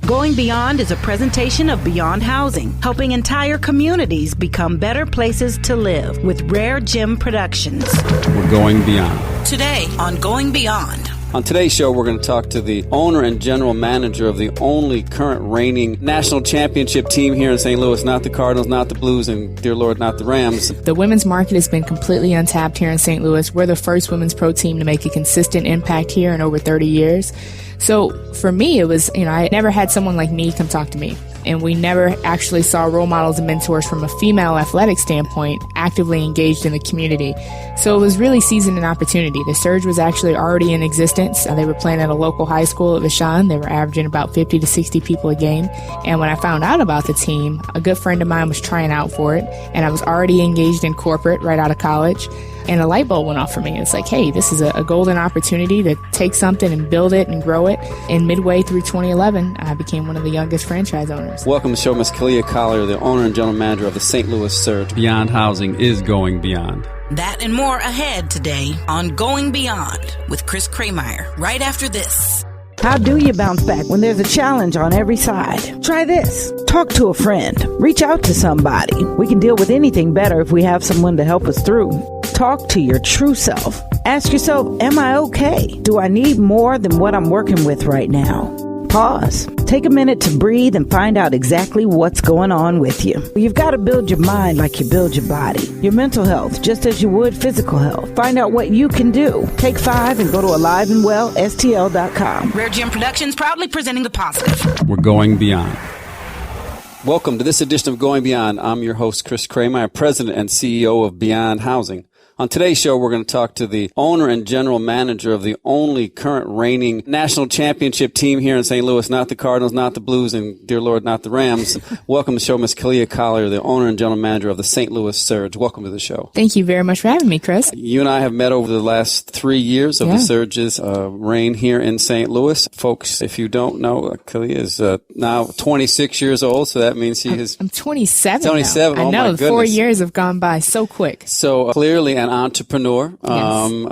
Going Beyond is a presentation of Beyond Housing, helping entire communities become better places to live with RareGem Productions. We're going beyond. Today on Going Beyond. On today's show, we're going to talk to the owner and general manager of the only current reigning national championship team here in St. Louis. Not the Cardinals, not the Blues, and dear Lord, not the Rams. The women's market has been completely untapped here in St. Louis. We're the first women's pro team to make a consistent impact here in over 30 years. So for me, it was, I never had someone like me come talk to me. And we never actually saw role models and mentors from a female athletic standpoint actively engaged in the community. So it was really seizing an opportunity. The Surge was actually already in existence. They were playing at a local high school at Vashon. They were averaging about 50 to 60 people a game. And when I found out about the team, a good friend of mine was trying out for it. And I was already engaged in corporate right out of college. And a light bulb went off for me. It's like, hey, this is a golden opportunity to take something and build it and grow it. And midway through 2011, I became one of the youngest franchise owners. Welcome to the show, Ms. Khalia Collier, the owner and general manager of the St. Louis Surge. Beyond Housing is going beyond. That and more ahead today on Going Beyond with Chris Krameyer, right after this. How do you bounce back when there's a challenge on every side? Try this. Talk to a friend. Reach out to somebody. We can deal with anything better if we have someone to help us through. Talk to your true self. Ask yourself, am I okay? Do I need more than what I'm working with right now? Pause. Take a minute to breathe and find out exactly what's going on with you. You've got to build your mind like you build your body. Your mental health, just as you would physical health. Find out what you can do. Take 5 and go to aliveandwellstl.com. RareGem Productions proudly presenting the positive. We're going beyond. Welcome to this edition of Going Beyond. I'm your host, Chris Krameyer, president and CEO of Beyond Housing. On today's show, we're going to talk to the owner and general manager of the only current reigning national championship team here in St. Louis. Not the Cardinals, not the Blues, and dear Lord, not the Rams. Welcome to the show, Ms. Khalia Collier, the owner and general manager of the St. Louis Surge. Welcome to the show. Thank you very much for having me, Chris. You and I have met over the last 3 years of the Surge's reign here in St. Louis. Folks, if you don't know, Khalia is now 26 years old, so that means she is... I'm 27 27, now. I know, 4 years have gone by so quick. So clearly an entrepreneur,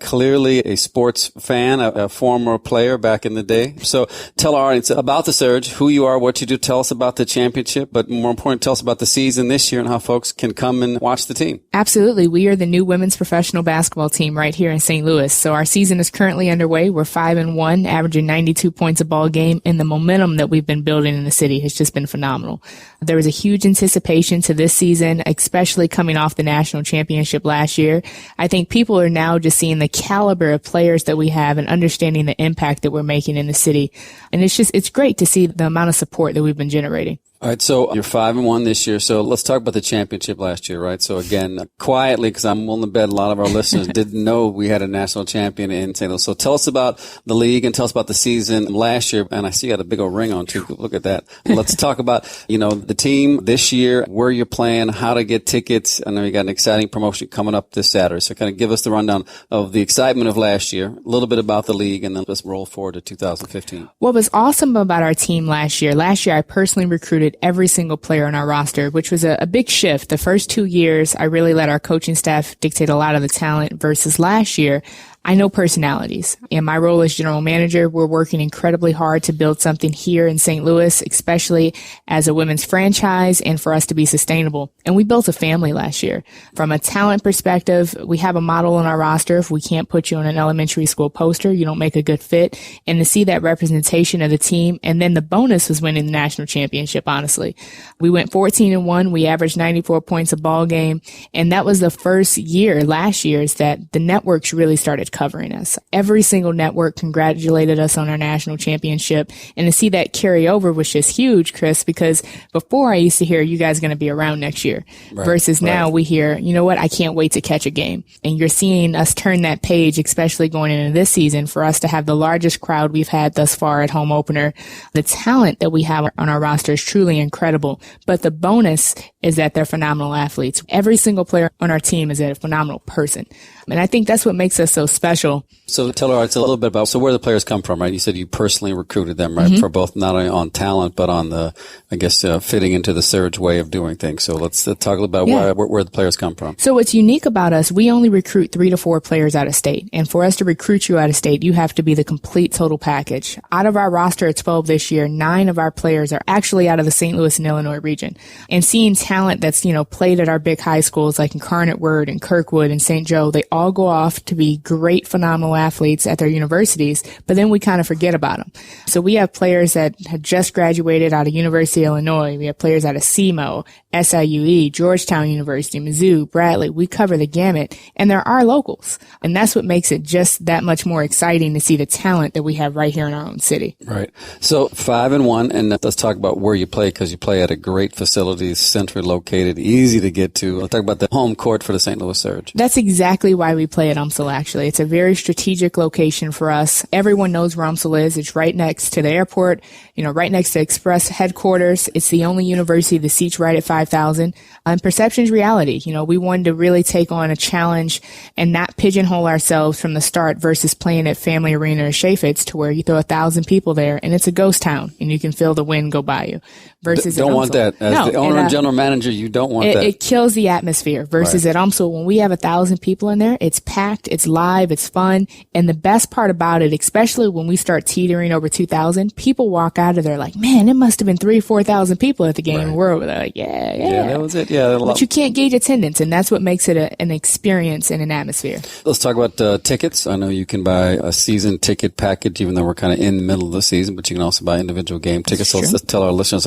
clearly a sports fan, a former player back in the day. So tell our audience about the Surge, who you are, what you do. Tell us about the championship, but more important, tell us about the season this year and how folks can come and watch the team. Absolutely. We are the new women's professional basketball team right here in St. Louis. So our season is currently underway. We're 5-1, averaging 92 points a ball game, and the momentum that we've been building in the city has just been phenomenal. There was a huge anticipation to this season, especially coming off the national championship last year. I think people are now just seeing the caliber of players that we have and understanding the impact that we're making in the city. And it's great to see the amount of support that we've been generating. All right, so you're 5-1 this year. So let's talk about the championship last year, right? So again, quietly, because I'm willing to bet a lot of our listeners didn't know we had a national champion in St. Louis. So tell us about the league and tell us about the season last year. And I see you got a big old ring on too. Look at that. Let's talk about, the team this year, where you're playing, how to get tickets. I know you got an exciting promotion coming up this Saturday. So kind of give us the rundown of the excitement of last year, a little bit about the league, and then let's roll forward to 2015. What was awesome about our team last year I personally recruited every single player on our roster, which was a big shift. The first 2 years, I really let our coaching staff dictate a lot of the talent versus last year. I know personalities. In my role as general manager, we're working incredibly hard to build something here in St. Louis, especially as a women's franchise and for us to be sustainable. And we built a family last year. From a talent perspective, we have a model on our roster. If we can't put you on an elementary school poster, you don't make a good fit. And to see that representation of the team, and then the bonus was winning the national championship, honestly. We went 14-1. We averaged 94 points a ball game. And that was the first year, last year's, that the networks really started covering us. Every single network congratulated us on our national championship. And to see that carry over was just huge, Chris, because before I used to hear you guys going to be around next year versus now we hear, you know what, I can't wait to catch a game. And you're seeing us turn that page, especially going into this season, for us to have the largest crowd we've had thus far at home opener. The talent that we have on our roster is truly incredible. But the bonus is that they're phenomenal athletes. Every single player on our team is a phenomenal person. And I think that's what makes us so special. special. So tell us a little bit about where the players come from, right? You said you personally recruited them, right? For both not only on talent, but on the, I guess, fitting into the Surge way of doing things. So let's talk a little about where the players come from. So what's unique about us, we only recruit 3 to 4 players out of state. And for us to recruit you out of state, you have to be the complete total package. Out of our roster at 12 this year, 9 of our players are actually out of the St. Louis and Illinois region. And seeing talent that's, played at our big high schools like Incarnate Word and Kirkwood and St. Joe, they all go off to be great, phenomenal athletes at their universities, but then we kind of forget about them. So we have players that had just graduated out of University of Illinois. We have players out of SEMO, SIUE, Georgetown University, Mizzou, Bradley. We cover the gamut, and there are locals. And that's what makes it just that much more exciting to see the talent that we have right here in our own city. Right. So 5-1, and let's talk about where you play, because you play at a great facility, centrally located, easy to get to. Let's talk about the home court for the St. Louis Surge. That's exactly why we play at UMSL, actually. It's a very strategic location for us. Everyone knows where UMSL is. It's right next to the airport, right next to Express headquarters. It's the only university that seats right at 5,000. And perception's reality. We wanted to really take on a challenge and not pigeonhole ourselves from the start versus playing at Family Arena or Chaffetz, to where you throw 1,000 people there and it's a ghost town and you can feel the wind go by you. Versus don't want that. As the owner and general manager, you don't want that. It kills the atmosphere. Versus at UMSL, when we have 1,000 people in there, it's packed, it's live, it's fun. And the best part about it, especially when we start teetering over 2,000, people walk out of there like, man, it must have been 3,000 or 4,000 people at the game. And we're over there like, yeah, that was it. Yeah, but you can't gauge attendance, and that's what makes it an experience and an atmosphere. Let's talk about tickets. I know you can buy a season ticket package, even though we're kind of in the middle of the season, but you can also buy individual game tickets. So let's tell our listeners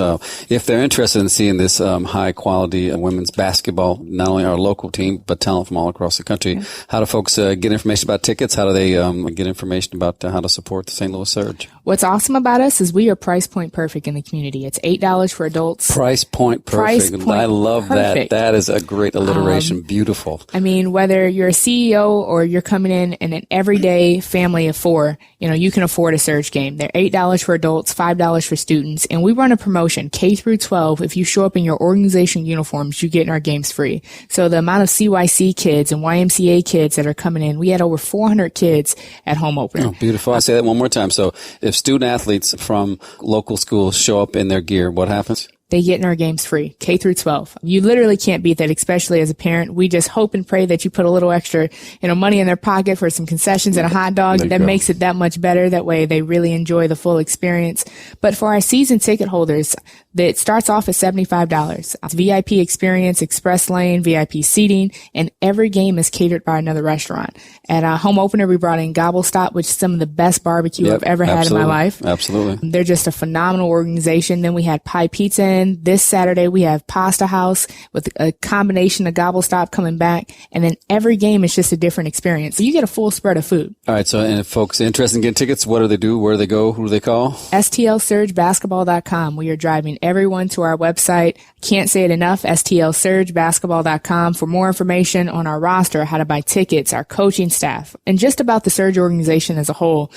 if they're interested in seeing this high quality women's basketball, not only our local team, but talent from all across the country. How do folks get information about tickets? How do they get information about how to support the St. Louis Surge? What's awesome about us is we are price point perfect in the community. It's $8 for adults. Price point perfect. I love that. That is a great alliteration. Beautiful. I mean, whether you're a CEO or you're coming in an everyday family of 4, you can afford a Surge game. They're $8 for adults, $5 for students. And we run a promotion, K through 12. If you show up in your organization uniforms, you get in our games free. So the amount of CYC kids and YMCA kids that are coming in, we had over 400 kids at home opener. Oh, beautiful. I'll say that one more time. So if student athletes from local schools show up in their gear, what happens? They get in our games free, K through 12. You literally can't beat that, especially as a parent. We just hope and pray that you put a little extra, money in their pocket for some concessions and a hot dog. That makes it that much better. That way they really enjoy the full experience. But for our season ticket holders, it starts off at $75. It's VIP experience, express lane, VIP seating, and every game is catered by another restaurant. At our home opener, we brought in Gobble Stop, which is some of the best barbecue I've ever had in my life. Absolutely. They're just a phenomenal organization. Then we had Pie Pizza in. This Saturday, we have Pasta House with a combination of Gobble Stop coming back. And then every game is just a different experience. So you get a full spread of food. All right. So, and if folks are interested in getting tickets, what do they do? Where do they go? Who do they call? STLSurgeBasketball.com. We are driving everyone to our website. Can't say it enough. STLSurgeBasketball.com for more information on our roster, how to buy tickets, our coaching staff, and just about the Surge organization as a whole.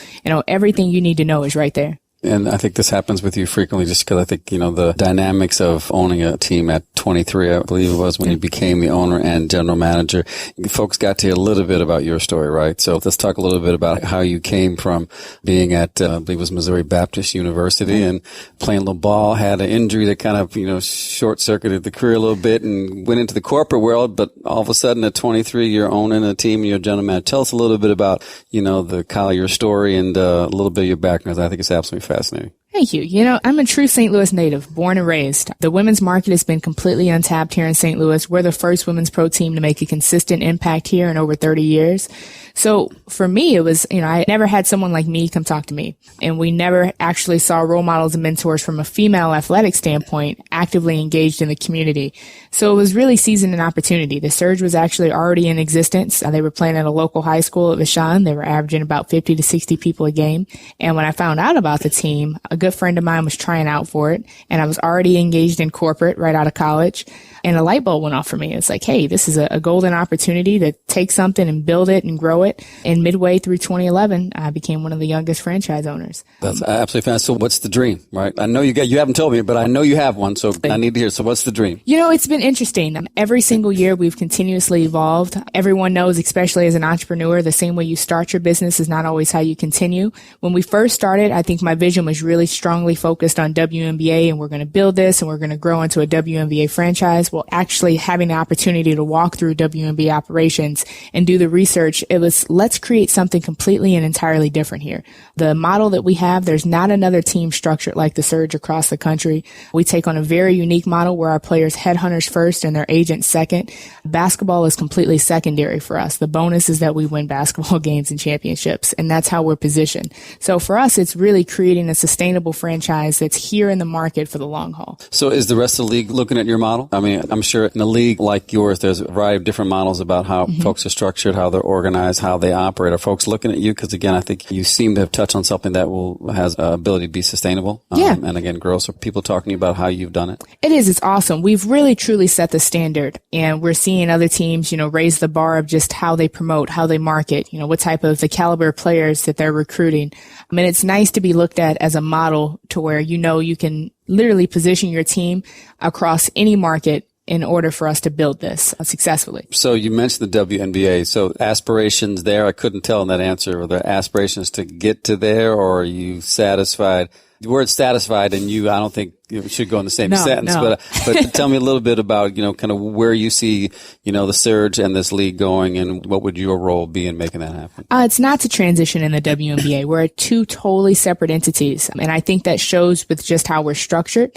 Everything you need to know is right there. And I think this happens with you frequently just because I think, the dynamics of owning a team at 23, I believe it was when you became the owner and general manager. Folks got to hear a little bit about your story, right? So let's talk a little bit about how you came from being at, I believe it was Missouri Baptist University and playing a little ball, had an injury that kind of, short-circuited the career a little bit and went into the corporate world. But all of a sudden at 23, you're owning a team and you're a general manager. Tell us a little bit about, the Collier story and a little bit of your background. I think it's absolutely fascinating. Thank you. I'm a true St. Louis native, born and raised. The women's market has been completely untapped here in St. Louis. We're the first women's pro team to make a consistent impact here in over 30 years. So for me, it was, I never had someone like me come talk to me. And we never actually saw role models and mentors from a female athletic standpoint actively engaged in the community. So it was really seizing an opportunity. The Surge was actually already in existence. They were playing at a local high school at Vashon. They were averaging about 50 to 60 people a game. And when I found out about the team, a good friend of mine was trying out for it, and I was already engaged in corporate right out of college. And a light bulb went off for me. It's like, hey, this is a golden opportunity to take something and build it and grow it. And midway through 2011, I became one of the youngest franchise owners. That's absolutely fantastic. So what's the dream, right? I know you haven't told me, but I know you have one. So I need to hear. So what's the dream? It's been interesting. Every single year we've continuously evolved. Everyone knows, especially as an entrepreneur, the same way you start your business is not always how you continue. When we first started, I think my vision was really strongly focused on WNBA, and we're going to build this and we're going to grow into a WNBA franchise. Well, actually having the opportunity to walk through WNBA operations and do the research, it was, let's create something completely and entirely different here. The model that we have, there's not another team structured like the Surge across the country. We take on a very unique model where our players headhunters first and their agents second. Basketball is completely secondary for us. The bonus is that we win basketball games and championships, and that's how we're positioned. So for us, it's really creating a sustainable franchise that's here in the market for the long haul. So is the rest of the league looking at your model? I mean, I'm sure in a league like yours, there's a variety of different models about how folks are structured, how they're organized, how they operate. Are folks looking at you? Because again, I think you seem to have touched on something that has ability to be sustainable. And again, grow. So people talking to you about how you've done it. It is. It's awesome. We've really truly set the standard, and we're seeing other teams, raise the bar of just how they promote, how they market, what type of the caliber of players that they're recruiting. I mean, it's nice to be looked at as a model to where, you can literally position your team across any market in order for us to build this successfully. So you mentioned the WNBA. So aspirations there, I couldn't tell in that answer. Were there aspirations to get to there, or are you satisfied? The word satisfied and I don't think it should go in the same sentence, no. but tell me a little bit about, kind of where you see, the Surge and this league going, and what would your role be in making that happen? It's not to transition in the WNBA. We're two totally separate entities. And I think that shows with just how we're structured.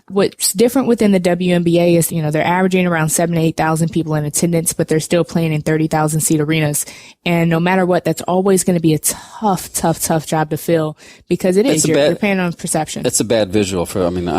What's different within the WNBA is, they're averaging around 7,000 to 8,000 people in attendance, but they're still playing in 30,000 seat arenas. And no matter what, that's always going to be a tough job to fill, because you're paying on perception. It's a bad visual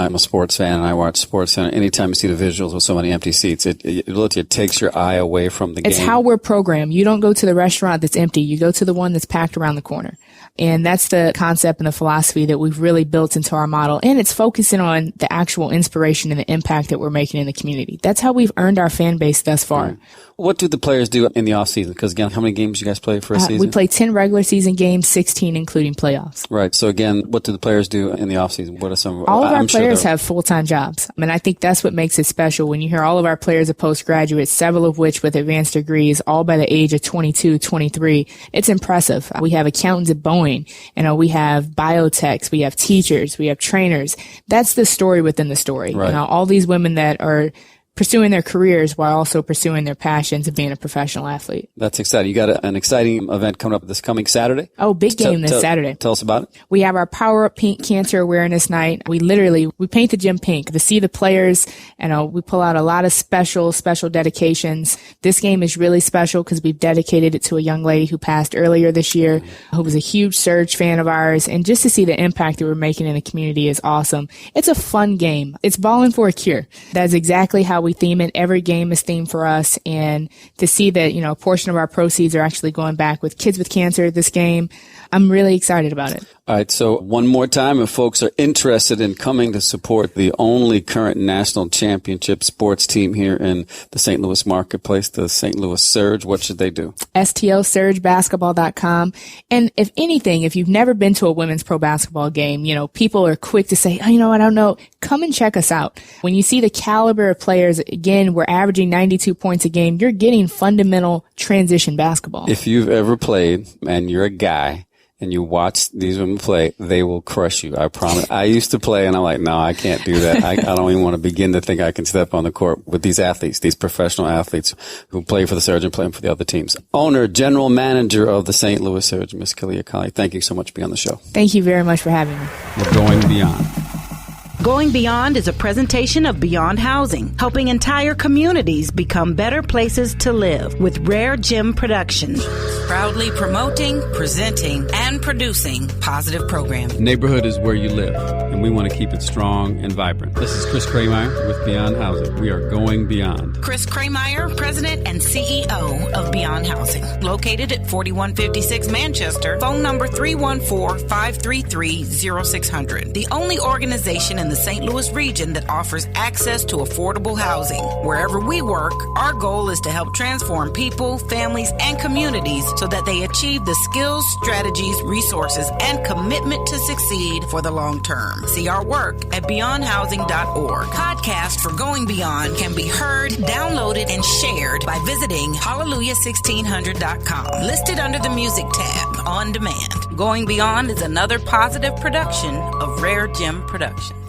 I'm a sports fan and I watch sports, and anytime you see the visuals with so many empty seats, it takes your eye away from the game. It's how we're programmed. You don't go to the restaurant that's empty. You go to the one that's packed around the corner. And that's the concept and the philosophy that we've really built into our model. And it's focusing on the actual inspiration and the impact that we're making in the community. That's how we've earned our fan base thus far. Right. What do the players do in the off season? Because again, how many games do you guys play for a season? We play 10 regular season games, 16 including playoffs. Right. So again, what do the players do in the off season? What are some? All of our players have full-time jobs. I think that's what makes it special. When you hear all of our players are postgraduates, several of which with advanced degrees, all by the age of 22, 23, it's impressive. We have accountants at Boeing, we have biotechs, we have teachers, we have trainers. That's the story within the story. Right. All these women that are pursuing their careers while also pursuing their passions of being a professional athlete. That's exciting. You got an exciting event coming up this coming Saturday. Oh, big game this Saturday. Tell us about it. We have our Power Up Pink Cancer Awareness Night. We paint the gym pink to see the players, and we pull out a lot of special dedications. This game is really special because we've dedicated it to a young lady who passed earlier this year, who was a huge Surge fan of ours, and just to see the impact that we're making in the community is awesome. It's a fun game. It's balling for a cure. That's exactly how we theme it. Every game is themed for us, and to see that, a portion of our proceeds are actually going back with kids with cancer this game, I'm really excited about it. All right. So one more time, if folks are interested in coming to support the only current national championship sports team here in the St. Louis marketplace, the St. Louis Surge, what should they do? STLSurgeBasketball.com. And if anything, if you've never been to a women's pro basketball game, people are quick to say, I don't know. Come and check us out. When you see the caliber of players, again, we're averaging 92 points a game. You're getting fundamental transition basketball. If you've ever played and you're a guy and you watch these women play, they will crush you. I promise. I used to play and I'm like, no, I can't do that. I don't even want to begin to think I can step on the court with these athletes, these professional athletes who play for the Surge and play for the other teams. Owner, general manager of the St. Louis Surge, Miss Khalia, thank you so much for being on the show. Thank you very much for having me. We're going beyond. Going Beyond is a presentation of Beyond Housing, helping entire communities become better places to live with RareGem Productions. Proudly promoting, presenting, and producing positive programming. Neighborhood is where you live, and we want to keep it strong and vibrant. This is Chris Krameyer with Beyond Housing. We are going beyond. Chris Krameyer, President and CEO of Beyond Housing. Located at 4156 Manchester, phone number 314-533-0600. The only organization in the St. Louis region that offers access to affordable housing. Wherever we work, our goal is to help transform people, families, and communities so that they achieve the skills, strategies, resources, and commitment to succeed for the long term. See our work at beyondhousing.org. Podcast for Going Beyond can be heard, downloaded, and shared by visiting hallelujah1600.com. Listed under the music tab on demand. Going Beyond is another positive production of RareGem Productions.